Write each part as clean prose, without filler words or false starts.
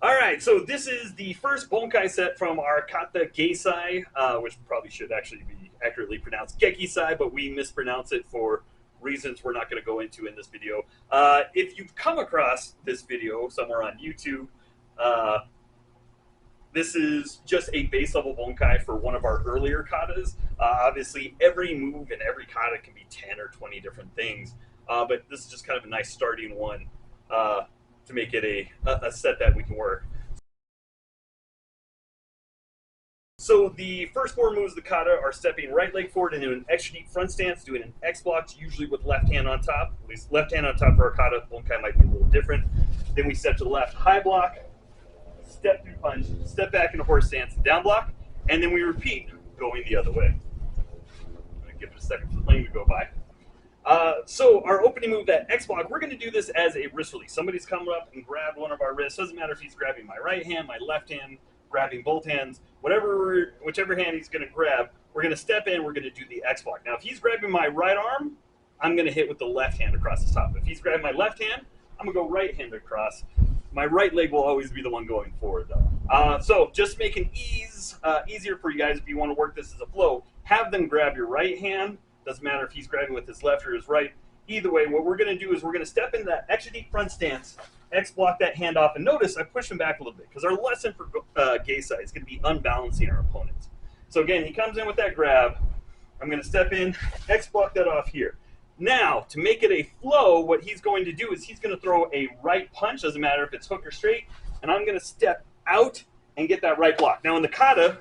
All right, so this is the first Bunkai set from our kata Gekisai, which probably should actually be accurately pronounced Geki Sai, but we mispronounce it for reasons we're not going to go into in this video. If you've come across this video somewhere on YouTube, uh, this is just a base level Bunkai for one of our earlier katas. Obviously, every move and every kata can be 10 or 20 different things, but this is just kind of a nice starting one uh, to make it a set that we can work. So the first four moves of the kata are stepping right leg forward into an extra deep front stance, doing an X block, usually with left hand on top. At least left hand on top for our kata. Bunkai might be a little different. Then we step to the left, high block, step through punch, step back into horse stance, down block, and then we repeat going the other way. I'm going to give it a second for the plane to go by. So our opening move, that X block, we're going to do this as a wrist release. Somebody's come up and grabbed one of our wrists. Doesn't matter if he's grabbing my right hand, my left hand, grabbing both hands, whichever hand he's going to grab, we're going to step in, we're going to do the X block. Now, if he's grabbing my right arm, I'm going to hit with the left hand across his top. If he's grabbing my left hand, I'm going to go right hand across. My right leg will always be the one going forward, though. So just making easier for you guys if you want to work this as a flow, have them grab your right hand. Doesn't matter if he's grabbing with his left or his right. Either way, what we're going to do is we're going to step into that extra deep front stance, X block that hand off, and notice I push him back a little bit because our lesson for Gekisai is going to be unbalancing our opponents. So again, he comes in with that grab. I'm going to step in, X block that off here. Now, to make it a flow, what he's going to do is he's going to throw a right punch, doesn't matter if it's hook or straight, and I'm going to step out and get that right block. Now in the kata,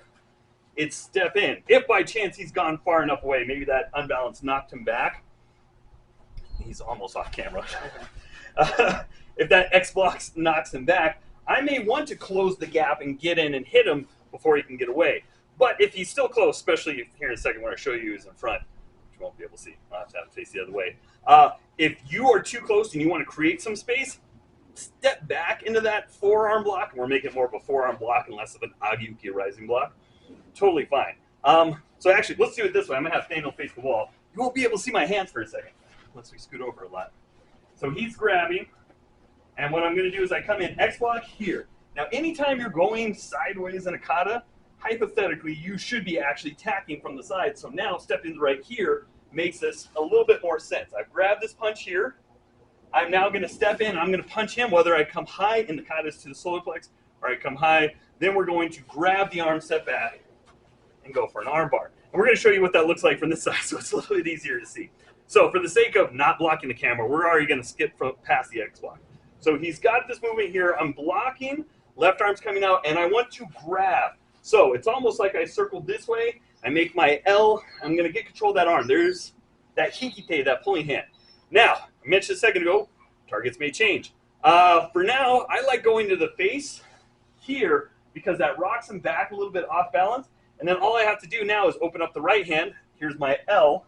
it's step in. If by chance he's gone far enough away, maybe that unbalance knocked him back. He's almost off camera. If that X block knocks him back, I may want to close the gap and get in and hit him before he can get away. But if he's still close, especially here in a second when I show you he's in front, which you won't be able to see, I'll have to have him face the other way. If you are too close and you want to create some space, step back into that forearm block, and we're making more of a forearm block and less of an Agyuki rising block. Totally fine. So actually, let's do it this way. I'm going to have Daniel face the wall. You won't be able to see my hands for a second unless we scoot over a lot. So he's grabbing, and what I'm going to do is I come in X block here. Now, anytime you're going sideways in a kata, hypothetically, you should be actually tacking from the side. So now stepping right here makes this a little bit more sense. I've grabbed this punch here. I'm now going to step in. I'm going to punch him, whether I come high in the katas to the solar plex or I come high. Then we're going to grab the arm, step back, and go for an arm bar. And we're going to show you what that looks like from this side, so it's a little bit easier to see. So for the sake of not blocking the camera, we're already going to skip past the X block. So he's got this movement here. I'm blocking, left arm's coming out, and I want to grab. So it's almost like I circled this way. I make my L. I'm going to get control of that arm. There's that hikite, that pulling hand. Now, I mentioned a second ago, targets may change. For now, I like going to the face here because that rocks him back a little bit off balance. And then all I have to do now is open up the right hand. Here's my L.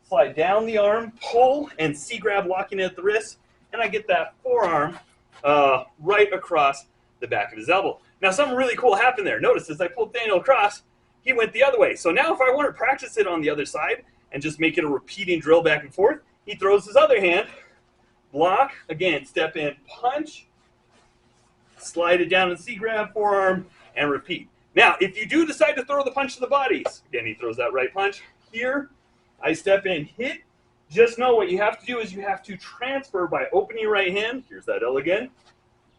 Slide down the arm, pull, and C-grab locking it at the wrist. And I get that forearm right across the back of his elbow. Now, something really cool happened there. Notice as I pulled Daniel across, he went the other way. So now if I want to practice it on the other side and just make it a repeating drill back and forth, he throws his other hand, block, again, step in, punch, slide it down and C-grab, forearm, and repeat. Now, if you do decide to throw the punch to the bodies, again, he throws that right punch. Here, I step in, hit. Just know what you have to do is you have to transfer by opening your right hand. Here's that L again.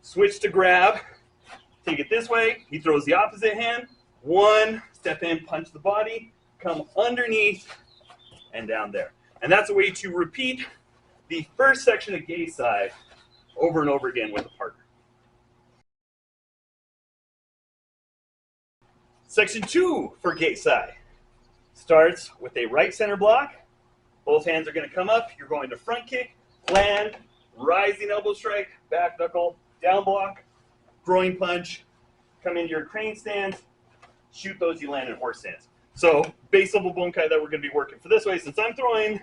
Switch to grab. Take it this way. He throws the opposite hand. One, step in, punch the body, come underneath, and down there. And that's a way to repeat the first section of Gekisai over and over again with a partner. Section 2 for Gekisai starts with a right center block. Both hands are going to come up. You're going to front kick, land, rising elbow strike, back knuckle, down block, groin punch, come into your crane stance, shoot those, you land in horse stance. So base level bunkai that we're going to be working for this way, since I'm throwing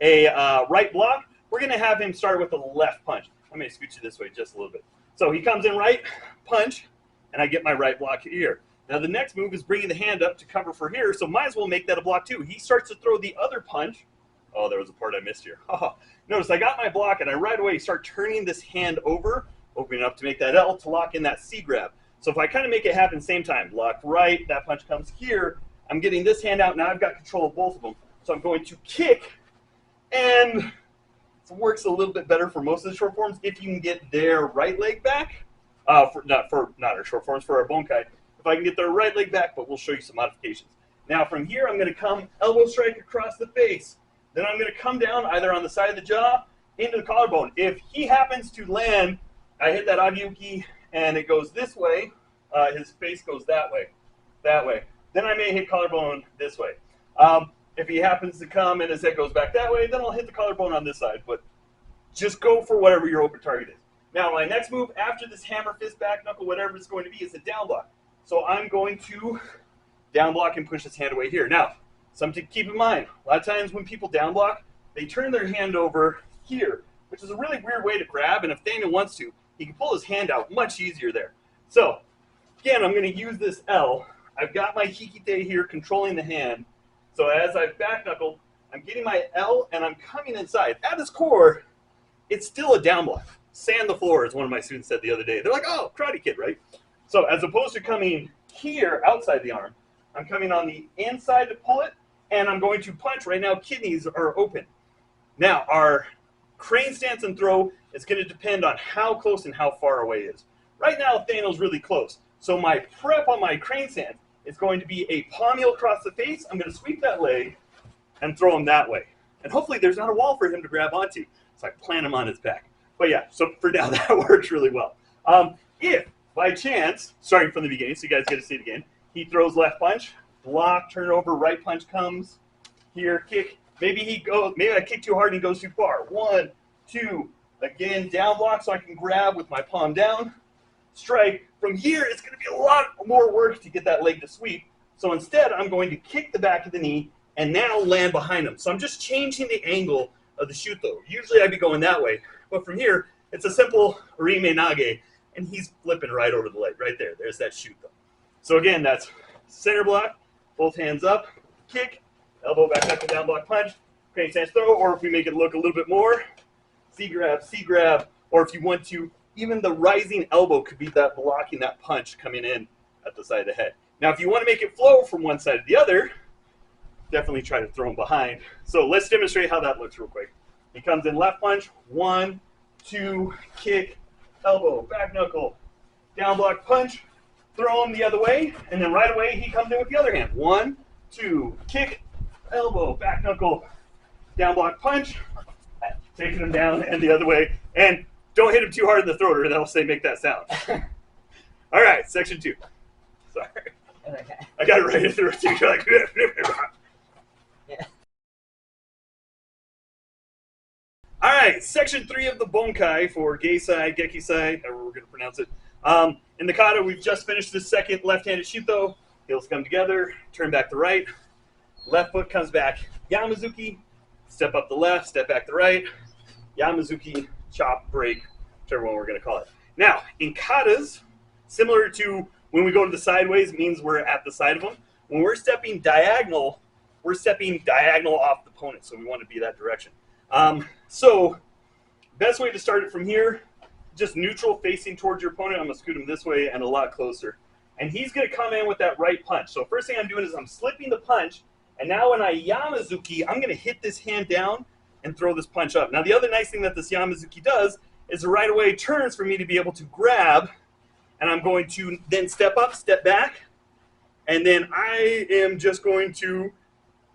a right block, we're going to have him start with a left punch. I'm going to scoot you this way just a little bit. So he comes in right, punch, and I get my right block here. Now the next move is bringing the hand up to cover for here, so might as well make that a block too. He starts to throw the other punch. Oh, there was a part I missed here. Notice I got my block, and I right away start turning this hand over opening up to make that L to lock in that C grab. So if I kind of make it happen same time, lock right, that punch comes here, I'm getting this hand out, now I've got control of both of them. So I'm going to kick, and it works a little bit better for most of the short forms if you can get their right leg back, not our short forms, for our bunkai. If I can get their right leg back, but we'll show you some modifications. Now from here, I'm going to come elbow strike across the face. Then I'm going to come down either on the side of the jaw into the collarbone. If he happens to land, I hit that agyuki and it goes this way, his face goes that way. Then I may hit collarbone this way. If he happens to come and his head goes back that way, then I'll hit the collarbone on this side. But just go for whatever your open target is. Now my next move after this hammer, fist, back knuckle, whatever it's going to be, is a down block. So I'm going to down block and push his hand away here. Now, something to keep in mind, a lot of times when people down block, they turn their hand over here, which is a really weird way to grab, and if Daniel wants to, he can pull his hand out much easier there. So, again, I'm going to use this L. I've got my hikite here controlling the hand. So as I've back knuckled, I'm getting my L and I'm coming inside. At its core, it's still a down block. Sand the floor, as one of my students said the other day. They're like, oh, Karate Kid, right? So as opposed to coming here outside the arm, I'm coming on the inside to pull it, and I'm going to punch. Right now, kidneys are open. Now, our crane stance and throw is going to depend on how close and how far away it is. Right now, Daniel's really close. So my prep on my crane stance is going to be a palm heel across the face. I'm going to sweep that leg and throw him that way. And hopefully there's not a wall for him to grab onto. So I plant him on his back. But yeah, so for now, that works really well. If, by chance, starting from the beginning, so you guys get to see it again, he throws left punch, block, turn over, right punch comes, here, kick. Maybe I kick too hard and he goes too far. 1, 2, again, down block so I can grab with my palm down, strike. From here, it's going to be a lot more work to get that leg to sweep. So instead, I'm going to kick the back of the knee and now land behind him. So I'm just changing the angle of the shoot though. Usually I'd be going that way, but from here, it's a simple Rime Nage, and he's flipping right over the leg, right there. There's that shoot though. So again, that's center block, both hands up, kick, elbow back up and down block punch, crane stance throw, or if we make it look a little bit more, C grab, or if you want to, even the rising elbow could be that blocking that punch coming in at the side of the head. Now, if you want to make it flow from one side to the other, definitely try to throw him behind. So let's demonstrate how that looks real quick. He comes in left punch, 1, 2, kick, elbow, back knuckle, down block punch, throw him the other way, and then right away he comes in with the other hand. 1, 2, kick, elbow, back knuckle, down block punch, taking him down and the other way. And don't hit him too hard in the throat or that'll say make that sound. All right, section 2. Sorry. Okay. I got it right in the throat too. You're like, Yeah. All right, section 3 of the bunkai for Geki Sai, however we're going to pronounce it. In the kata, we've just finished the second left-handed shito. Heels come together, turn back to right. Left foot comes back, Yamazuki. Step up the left, step back the right. Yamazuki, chop, break, whichever one we're going to call it. Now, in katas, similar to when we go to the sideways, means we're at the side of them. When we're stepping diagonal off the opponent, so we want to be that direction. So, best way to start it from here, just neutral facing towards your opponent. I'm going to scoot him this way and a lot closer. And he's going to come in with that right punch. So first thing I'm doing is I'm slipping the punch, and now when I Yamazuki, I'm going to hit this hand down and throw this punch up. Now the other nice thing that this Yamazuki does is it right away turns for me to be able to grab, and I'm going to then step up, step back, and then I am just going to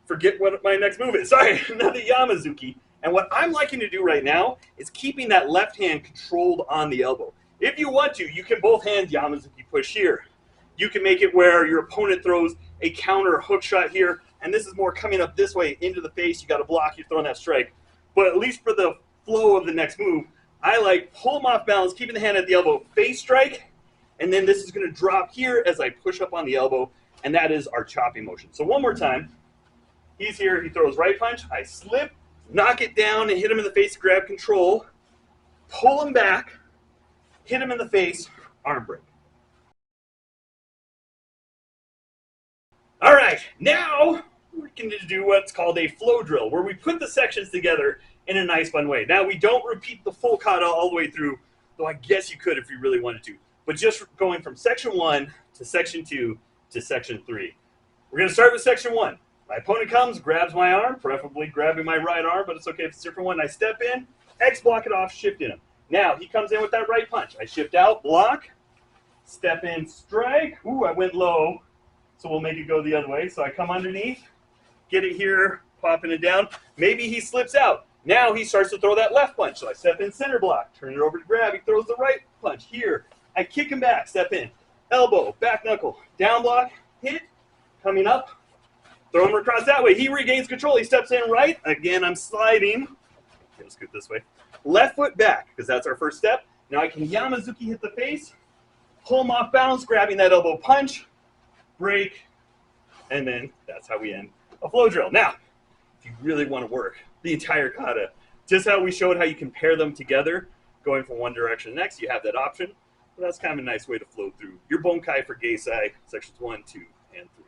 forget what my next move is. Sorry, another Yamazuki. And what I'm liking to do right now is keeping that left hand controlled on the elbow. If you want to, you can both hands Yamazuki push here. You can make it where your opponent throws a counter hook shot here, and this is more coming up this way into the face. You got to block, you're throwing that strike. But at least for the flow of the next move, I like pull him off balance, keeping the hand at the elbow, face strike, and then this is going to drop here as I push up on the elbow, and that is our chopping motion. So one more time. He's here, he throws right punch, I slip, knock it down and hit him in the face, grab control, pull him back, hit him in the face, arm break. All right, now we're going to do what's called a flow drill, where we put the sections together in a nice fun way. Now we don't repeat the full kata all the way through though I guess you could if you really wanted to. But just going from section 1 to section 2 to section 3. We're going to start with section 1. My opponent comes, grabs my arm, preferably grabbing my right arm, but it's okay if it's a different one. I step in, X block it off, shift in him. Now, he comes in with that right punch. I shift out, block, step in, strike. Ooh, I went low, so we'll make it go the other way. So I come underneath, get it here, popping it down. Maybe he slips out. Now he starts to throw that left punch. So I step in, center block, turn it over to grab. He throws the right punch here. I kick him back, step in, elbow, back knuckle, down block, hit, coming up, throw him across that way. He regains control. He steps in right. Again, I'm sliding. Gonna scoot this way. Left foot back, because that's our first step. Now I can Yamazuki hit the face, pull him off balance, grabbing that elbow punch, break, and then that's how we end a flow drill. Now, if you really want to work the entire kata, just how we showed how you can pair them together, going from one direction to the next, you have that option. But that's kind of a nice way to flow through your bunkai for Gekisai sections 1, 2, and 3.